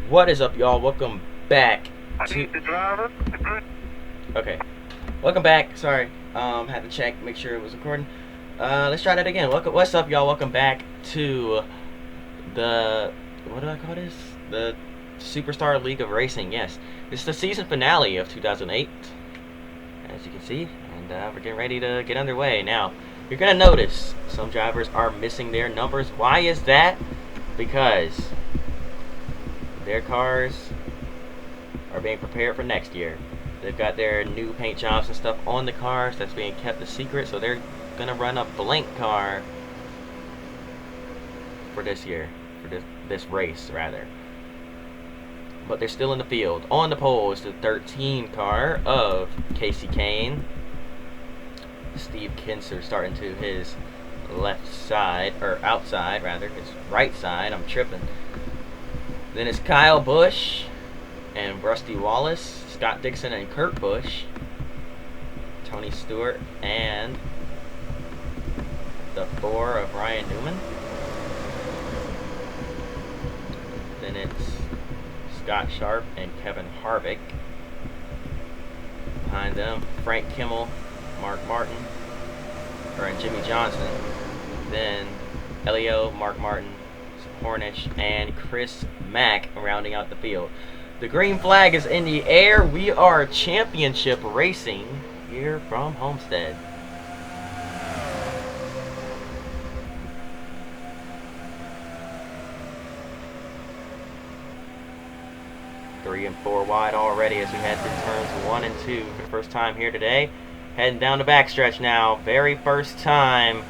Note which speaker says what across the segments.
Speaker 1: What is up, y'all? Welcome back to. Okay, welcome back. Sorry, had to check, make sure it was recording. Let's try that again. What's up, y'all? Welcome back to the what do I call this? The Superstar League of Racing. Yes, this is the season finale of 2008, as you can see, and we're getting ready to get underway now. You're gonna notice some drivers are missing their numbers. Why is that? Because their cars are being prepared for next year. They've got their new paint jobs and stuff on the cars that's being kept a secret, so they're gonna run a blank car for this year, for this race rather. But they're still in the field. On the pole is the 13 car of Casey Kane. Steve Kinser starting to his left side, or outside rather, his right side. I'm tripping. Then it's Kyle Busch and Rusty Wallace, Scott Dixon and Kurt Busch, Tony Stewart, and the 4 of Ryan Newman. Then it's Scott Sharp and Kevin Harvick. Behind them, Frank Kimmel, Mark Martin, and Jimmy Johnson. Then Elio, Mark Martin, Hornish, and Chris Mack rounding out the field. The green flag is in the air. We are championship racing here from Homestead. Three and 4 wide already as we head through turns 1 and 2 for the first time here today. Heading down the backstretch now. Very first time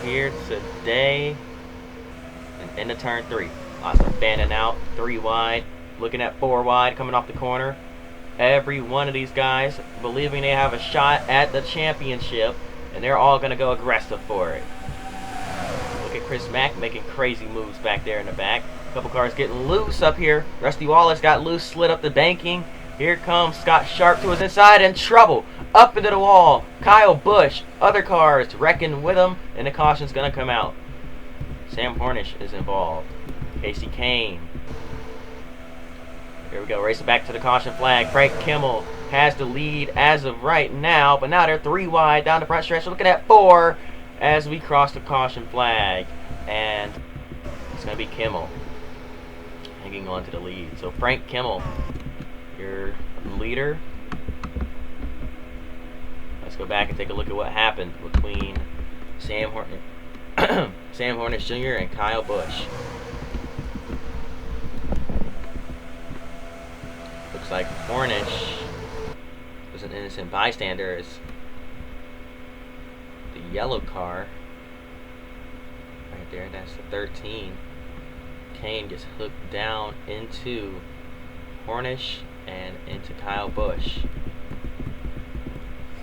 Speaker 1: here today. And into turn 3. Lots of fanning out. 3 wide. Looking at 4 wide coming off the corner. Every one of these guys believing they have a shot at the championship. And they're all going to go aggressive for it. Look at Chris Mack making crazy moves back there in the back. A couple cars getting loose up here. Rusty Wallace got loose, slid up the banking. Here comes Scott Sharp to his inside, in trouble. Up into the wall. Kyle Busch. Other cars wrecking with him. And the caution's going to come out. Sam Hornish is involved. Casey Kane. Here we go. Racing back to the caution flag. Frank Kimmel has the lead as of right now. But now they're 3 wide down the front stretch. Looking at 4 as we cross the caution flag. And it's going to be Kimmel hanging on to the lead. So Frank Kimmel, your leader. Let's go back and take a look at what happened between Sam Hornish Jr. and Kyle Busch. Looks like Hornish was an innocent bystander as the yellow car right there, that's the 13. Kane gets hooked down into Hornish and into Kyle Busch.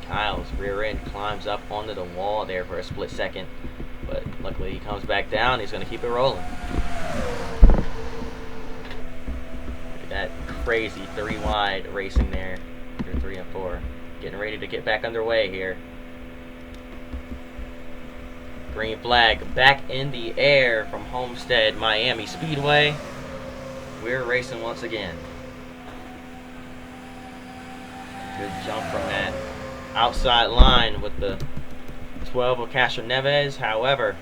Speaker 1: Kyle's rear end climbs up onto the wall there for a split second, but luckily he comes back down. He's going to keep it rolling. Look at that crazy 3 wide racing there after 3 and 4. Getting ready to get back underway here. Green flag back in the air from Homestead Miami Speedway. We're racing once again. Good jump from that outside line with the 12 of Castro Neves. However,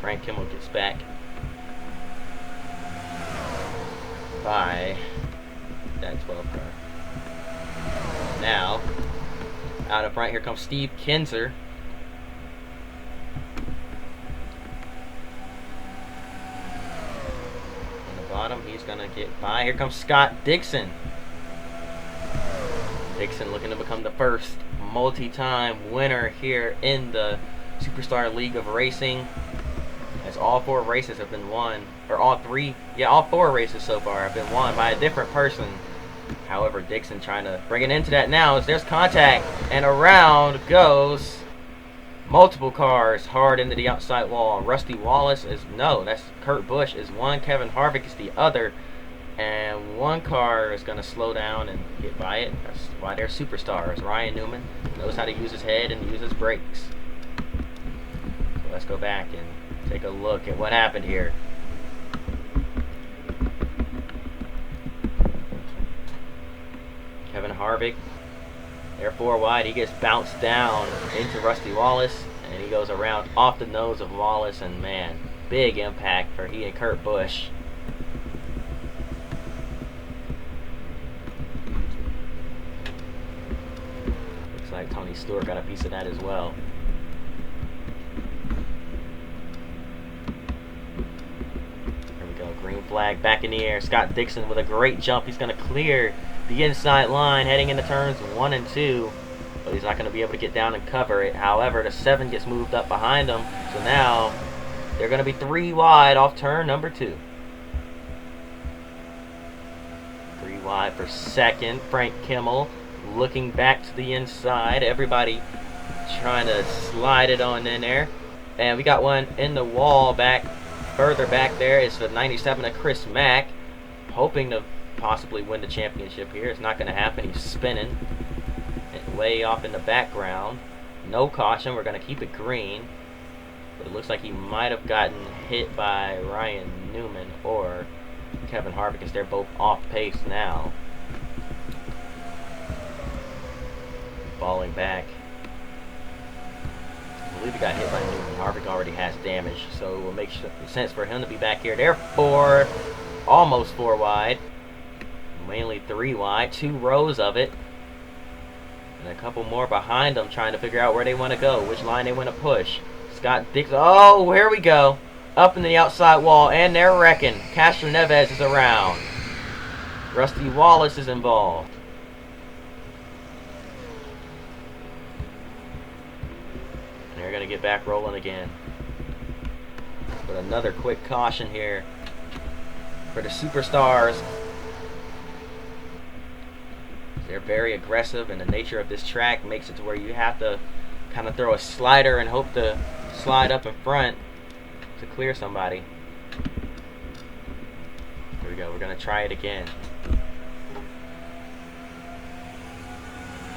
Speaker 1: Frank Kimmel gets back by that 12 car. Now, out in front, here comes Steve Kinser. On the bottom, he's going to get by. Here comes Scott Dixon. Dixon looking to become the first multi-time winner here in the Superstar League of Racing. As all 4 races have been won, or all 4 races so far have been won by a different person. However, Dixon trying to bring it into that now as there's contact, and around goes multiple cars hard into the outside wall. Rusty Wallace that's Kurt Busch is one, Kevin Harvick is the other, and one car is going to slow down and get by it. That's why they're superstars. Ryan Newman knows how to use his head and use his brakes. So let's go back and Take a look at what happened here. Kevin Harvick, there 4 wide. He gets bounced down into Rusty Wallace, and he goes around off the nose of Wallace, and man, big impact for he and Kurt Busch. Looks like Tony Stewart got a piece of that as well. There we go, green flag back in the air. Scott Dixon with a great jump. He's going to clear the inside line heading into turns 1 and 2. But he's not going to be able to get down and cover it. However, the 7 gets moved up behind him. So now they're going to be 3 wide off turn number 2. 3 wide for second. Frank Kimmel looking back to the inside. Everybody trying to slide it on in there. And we got one in the wall back, further back there. It's the 97 of Chris Mack, hoping to possibly win the championship here. It's not going to happen. He's spinning way off in the background. No caution. We're going to keep it green. But it looks like he might have gotten hit by Ryan Newman or Kevin Harvick, because they're both off pace now. Falling back. I believe he got hit by Newman. Harvick already has damage, so it will make sense for him to be back here. Therefore, almost 4 wide. Mainly 3 wide. 2 rows of it. And a couple more behind them trying to figure out where they want to go, which line they want to push. Scott Dixon. Oh, here we go. Up in the outside wall, and they're wrecking. Castro Neves is around. Rusty Wallace is involved. And they're going to get back rolling again. But another quick caution here for the Superstars. They're very aggressive, and the nature of this track makes it to where you have to kind of throw a slider and hope to slide up in front to clear somebody. Here we go. We're going to try it again.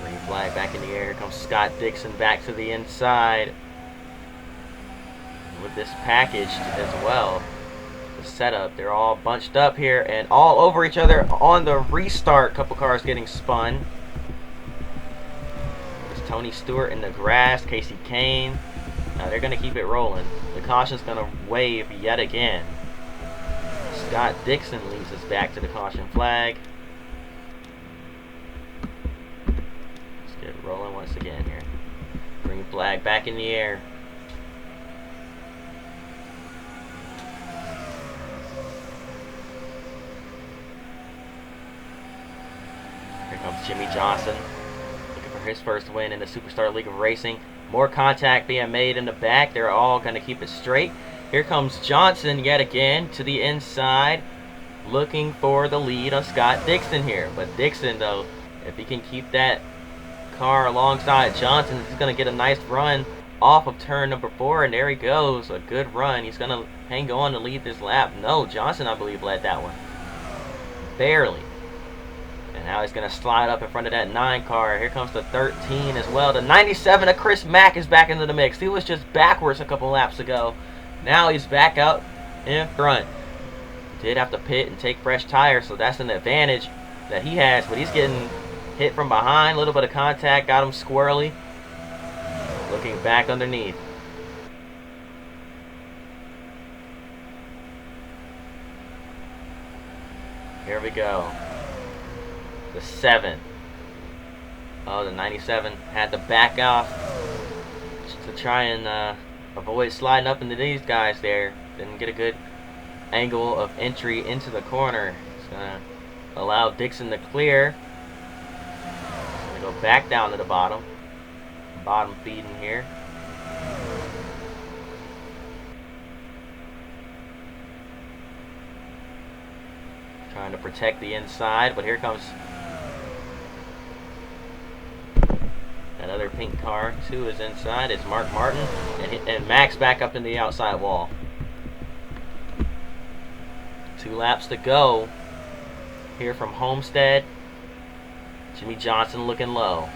Speaker 1: Green flag back in the air. Here comes Scott Dixon back to the inside with this package as well. The setup, they're all bunched up here and all over each other on the restart. Couple cars getting spun. There's Tony Stewart in the grass, Casey Kane. Now they're going to keep it rolling. The caution's going to wave yet again. Scott Dixon leads us back to the caution flag. Let's get rolling once again here. Green flag back in the air. Here comes Jimmy Johnson, looking for his first win in the Superstar League of Racing. More contact being made in the back. They're all going to keep it straight. Here comes Johnson yet again to the inside, looking for the lead on Scott Dixon here. But Dixon, though, if he can keep that car alongside Johnson, he's going to get a nice run off of turn number 4. And there he goes, a good run. He's going to hang on to lead this lap. No, Johnson, I believe, led that one. Barely. And now he's going to slide up in front of that 9 car. Here comes the 13 as well. The 97 of Chris Mack is back into the mix. He was just backwards a couple laps ago. Now he's back out in front. Did have to pit and take fresh tires, so that's an advantage that he has. But he's getting hit from behind. A little bit of contact got him squirrely. Looking back underneath. Here we go. The 7. Oh, the 97 had to back off to try and avoid sliding up into these guys there. Didn't get a good angle of entry into the corner. It's going to allow Dixon to clear. Going to go back down to the bottom. Bottom feeding here. Trying to protect the inside, but here comes that other pink car. 2 is inside. It's Mark Martin and Max back up in the outside wall. 2 laps to go here from Homestead. Jimmy Johnson looking low.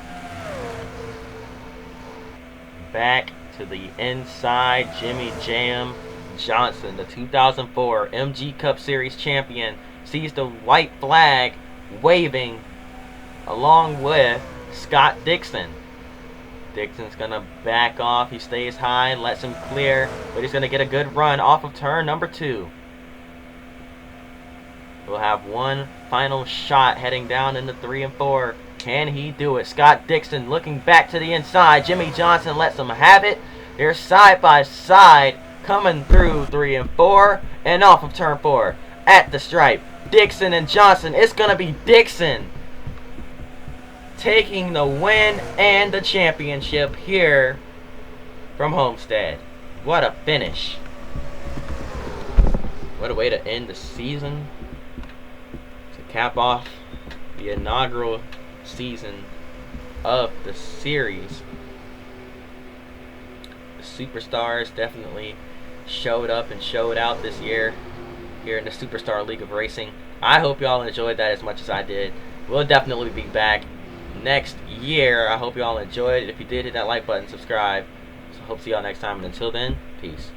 Speaker 1: Back to the inside. Jimmy Jam Johnson, the 2004 MG Cup Series champion, sees the white flag waving along with Scott Dixon. Dixon's going to back off. He stays high, lets him clear, but he's going to get a good run off of turn number 2. We'll have one final shot heading down into 3 and 4. Can he do it? Scott Dixon looking back to the inside. Jimmy Johnson lets him have it. They're side by side coming through 3 and 4 and off of turn 4 at the stripe. Dixon and Johnson. It's going to be Dixon taking the win and the championship here from Homestead. What a finish. What a way to end the season. To cap off the inaugural season of the series. The Superstars definitely showed up and showed out this year here in the Superstar League of Racing. I hope y'all enjoyed that as much as I did. We'll definitely be back next year. I hope y'all enjoyed it. If you did, hit that like button, subscribe. So hope to see y'all next time, and until then, peace.